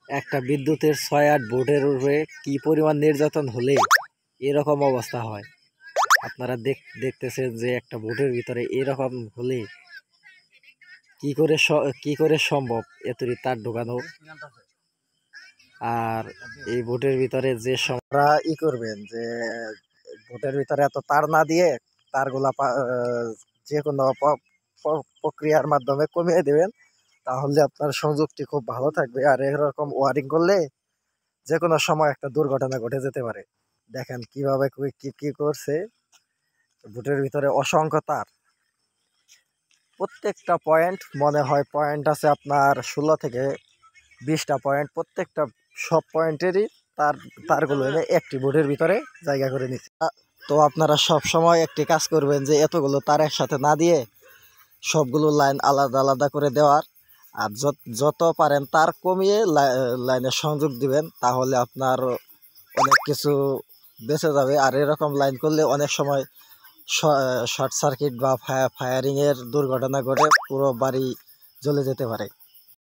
একটা বিদ্যুতের 6-8 ভোল্টের উপরে কি পরিমাণ নির্যাতন হলে এরকম অবস্থা হয়। আপনারা দেখতেছেন যে একটা ভোল্টের ভিতরে এরকম হলে কি করে সম্ভব এতরি তার ঢোকানো। আর এই ভোটের ভিতরে যে আমরা করবেন যে ভোটের ভিতরে এত তার না দিয়ে তারগুলা যে কোনো প্রক্রিয়ার মাধ্যমে কমিয়ে দেবেন, তাহলে আপনার সংযোগটি খুব ভালো থাকবে। আর এরকম ওয়ারিং করলে যে কোনো সময় একটা দুর্ঘটনা ঘটে যেতে পারে। দেখেন কিভাবে কি করছে। ভোটের ভিতরে অসংখ্য তার, প্রত্যেকটা পয়েন্ট মনে হয় পয়েন্ট আছে আপনার 16 থেকে 20টা পয়েন্ট। প্রত্যেকটা সব পয়েন্টেরই তারগুলো এনে একটি বোর্ডের ভিতরে জায়গা করে নিচ্ছে। তো আপনারা সব সময় একটি কাজ করবেন যে এতগুলো তার একসাথে না দিয়ে সবগুলো লাইন আলাদা আলাদা করে দেওয়ার। আর যত পারেন তার কমিয়ে লাইনের সংযোগ দিবেন, তাহলে আপনার অনেক কিছু বেঁচে যাবে। আর এরকম লাইন করলে অনেক সময় শর্ট সার্কিট বা ফায়ারিংয়ের দুর্ঘটনা ঘটে পুরো বাড়ি জ্বলে যেতে পারে।